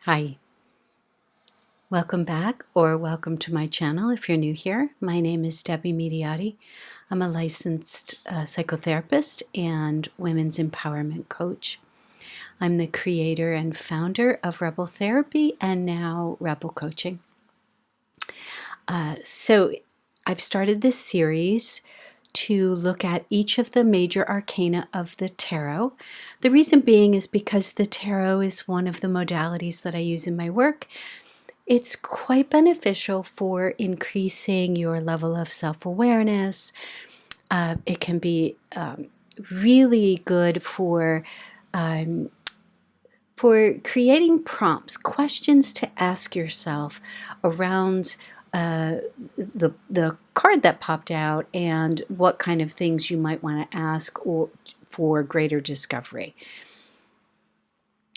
Hi, welcome back or welcome to my channel if you're new here. My name is Debbie Mediati. I'm a licensed psychotherapist and women's empowerment coach. I'm the creator and founder of Rebel Therapy and now Rebel Coaching. So I've started this series to look at each of the major arcana of the tarot. The reason being is because the tarot is one of the modalities that I use in my work. It's quite beneficial for increasing your level of self-awareness. It can be really good um, for creating prompts, questions to ask yourself around the card that popped out and what kind of things you might want to ask or for greater discovery,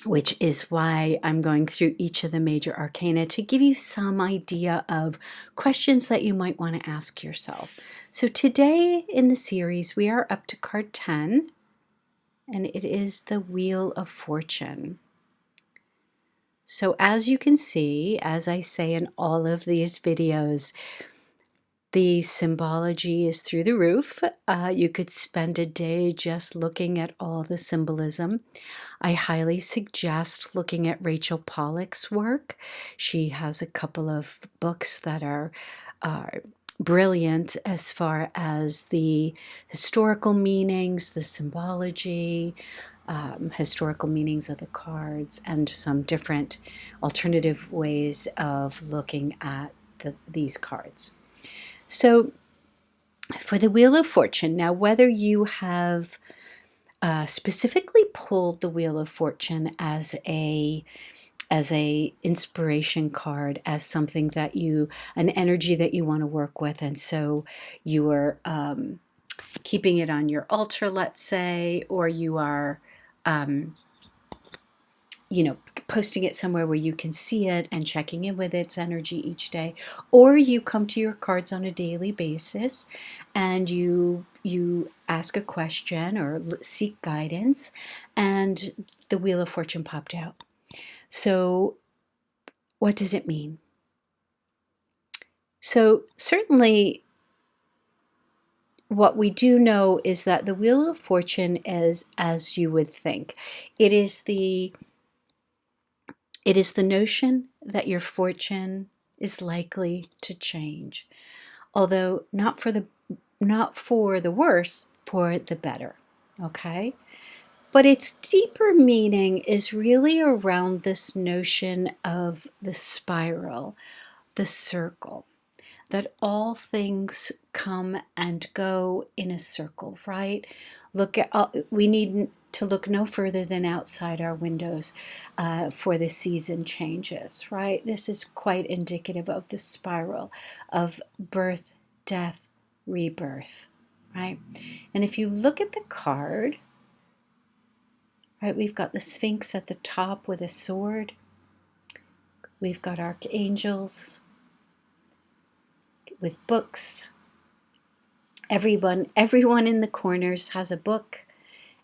which is why I'm going through each of the major arcana to give you some idea of questions that you might want to ask yourself. So today in the series, we are up to card 10, and it is the Wheel of Fortune. So as you can see, as I say in all of these videos, the symbology is through the roof. You could spend a day just looking at all the symbolism. I highly suggest looking at Rachel Pollack's work. She has a couple of books that are brilliant as far as the historical meanings, the symbology, historical meanings of the cards, and some different alternative ways of looking at these cards. So for the Wheel of Fortune, now whether you have specifically pulled the Wheel of Fortune as a inspiration card, as something that an energy that you want to work with, and so you are keeping it on your altar, let's say, or you are posting it somewhere where you can see it and checking in with its energy each day, or you come to your cards on a daily basis and you ask a question or seek guidance, and the Wheel of Fortune popped out. So what does it mean? So certainly what we do know is that the Wheel of Fortune is as you would think. It is the notion that your fortune is likely to change, although not for the worse, for the better. Okay? But its deeper meaning is really around this notion of the spiral, the circle, that all things come and go in a circle, right? We need to look no further than outside our windows for the season changes, right? This is quite indicative of the spiral of birth, death, rebirth, right? And if you look at the card, right, we've got the Sphinx at the top with a sword. We've got archangels with books. Everyone in the corners has a book.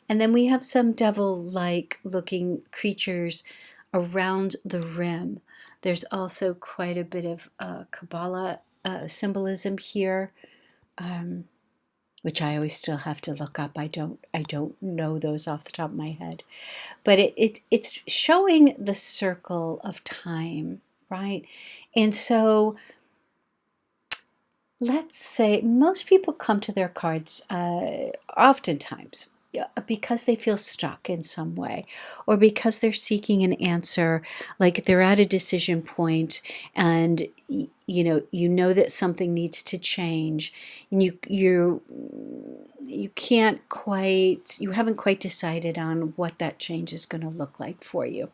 And then we have some devil-like looking creatures around the rim. There's also quite a bit of Kabbalah symbolism here, which I always still have to look up. I don't know those off the top of my head. But it's showing the circle of time, right? And so let's say most people come to their cards oftentimes because they feel stuck in some way, or because they're seeking an answer, like they're at a decision point and you know that something needs to change, and you haven't quite decided on what that change is going to look like for you.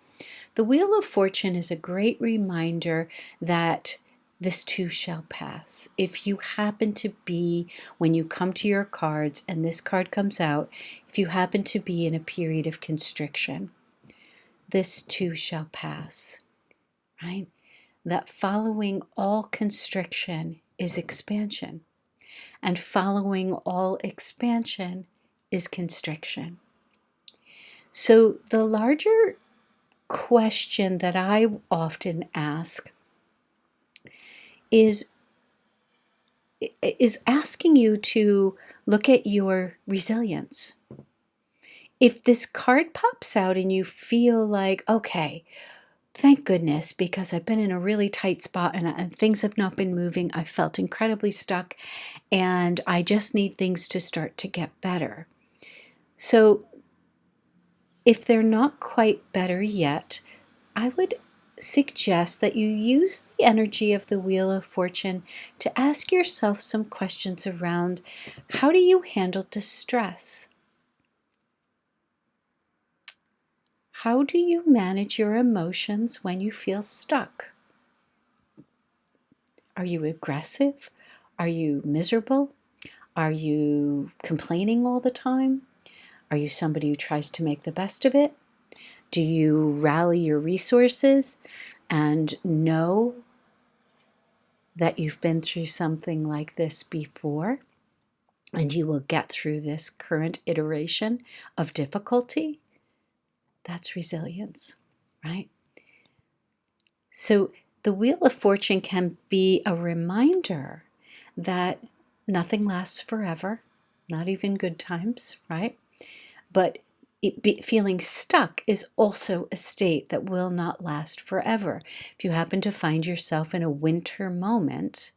The Wheel of Fortune is a great reminder that this too shall pass. If you happen to be, when you come to your cards and this card comes out, if you happen to be in a period of constriction, this too shall pass, right? That following all constriction is expansion, and following all expansion is constriction. So the larger question that I often ask is asking you to look at your resilience. If this card pops out and you feel like, okay, thank goodness, because I've been in a really tight spot and things have not been moving. I felt incredibly stuck and I just need things to start to get better. So if they're not quite better yet, I would suggest that you use the energy of the Wheel of Fortune to ask yourself some questions around how do you handle distress? How do you manage your emotions when you feel stuck? Are you aggressive? Are you miserable? Are you complaining all the time? Are you somebody who tries to make the best of it? Do you rally your resources and know that you've been through something like this before and you will get through this current iteration of difficulty? That's resilience, right? So the Wheel of Fortune can be a reminder that nothing lasts forever, not even good times, right? But feeling stuck is also a state that will not last forever. If you happen to find yourself in a winter moment,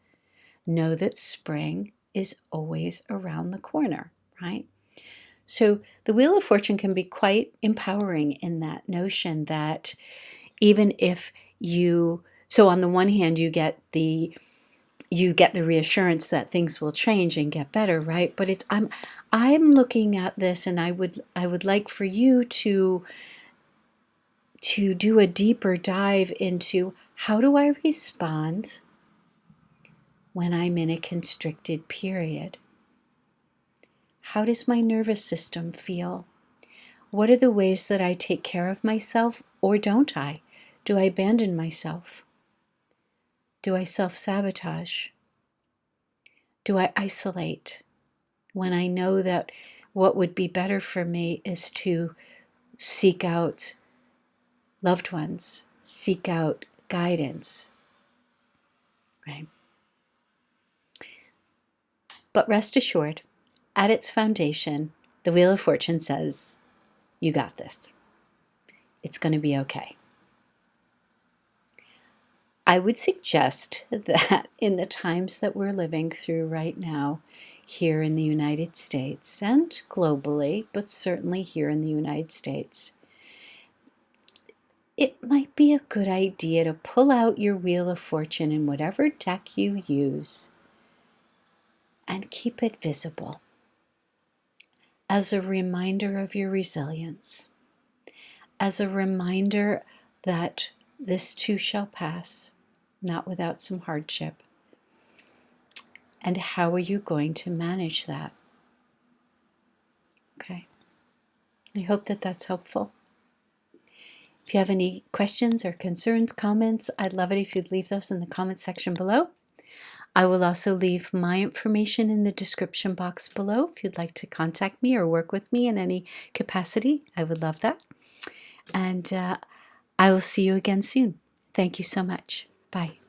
know that spring is always around the corner, right? So the Wheel of Fortune can be quite empowering in that notion that even if so on the one hand, you get the reassurance that things will change and get better, right? But I'm looking at this, and I would like for you to do a deeper dive into how do I respond when I'm in a constricted period? How does my nervous system feel? What are the ways that I take care of myself, or don't I? Do I abandon myself? Do I self-sabotage? Do I isolate when I know that what would be better for me is to seek out loved ones, seek out guidance, right? But rest assured, at its foundation, the Wheel of Fortune says, you got this. It's going to be okay. I would suggest that in the times that we're living through right now, here in the United States and globally, but certainly here in the United States, it might be a good idea to pull out your Wheel of Fortune in whatever deck you use and keep it visible as a reminder of your resilience, as a reminder that this too shall pass, not without some hardship. And how are you going to manage that? Okay. I hope that that's helpful. If you have any questions or concerns, comments, I'd love it if you'd leave those in the comment section below. I will also leave my information in the description box below if you'd like to contact me or work with me in any capacity. I would love that. And I will see you again soon. Thank you so much. Bye.